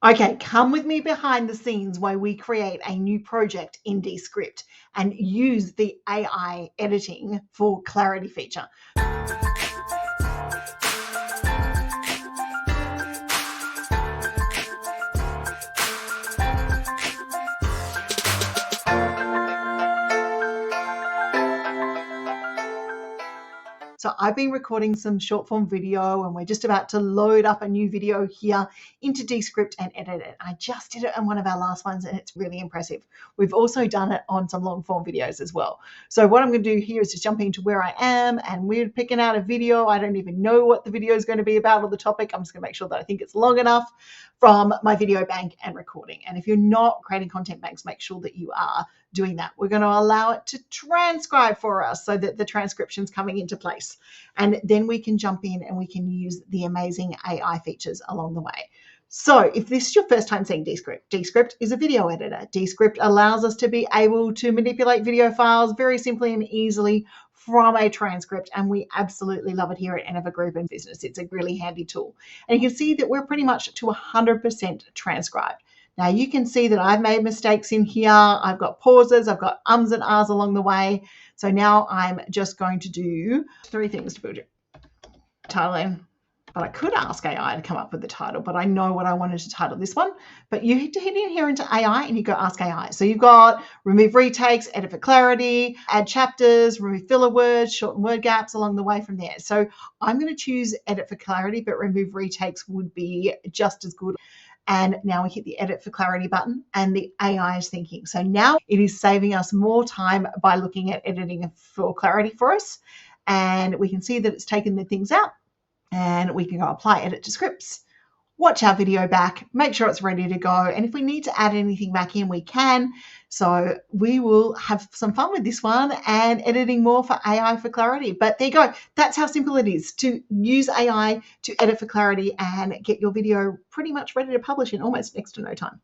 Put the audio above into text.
Okay, come with me behind the scenes while we create a new project in Descript and use the AI editing for clarity feature. So I've been recording some short form video and we're just about to load up a new video here into Descript and edit it. I just did it on one of our last ones and it's really impressive. We've also done it on some long form videos as well. So what I'm going to do here is just jump into where I am and we're picking out a video. I don't even know what the video is going to be about or the topic. I'm just going to make sure that I think it's long enough from my video bank and recording. And if you're not creating content banks, make sure that you are doing that. We're going to allow it to transcribe for us so that the transcription's coming into place. And then we can jump in and we can use the amazing AI features along the way. So if this is your first time seeing Descript, Descript is a video editor. Descript allows us to be able to manipulate video files very simply and easily from a transcript, and we absolutely love it here at Reed-Enever Group and Business. It's a really handy tool. And you can see that we're pretty much to 100% transcribed. Now you can see that I've made mistakes in here. I've got pauses, I've got ums and ahs along the way. So now I'm just going to do 3 things to put it. Title in. But I could ask AI to come up with the title, but I know what I wanted to title this one. But you hit in here into AI and you go ask AI. So you've got remove retakes, edit for clarity, add chapters, remove filler words, shorten word gaps along the way from there. So I'm going to choose edit for clarity, but remove retakes would be just as good. And now we hit the edit for clarity button and the AI is thinking. So now it is saving us more time by looking at editing for clarity for us. And we can see that it's taken the things out and we can go apply edit to scripts, watch our video back, make sure it's ready to go. And if we need to add anything back in, we can. So we will have some fun with this one and editing more for AI for clarity. But there you go. That's how simple it is to use AI to edit for clarity and get your video pretty much ready to publish in almost next to no time.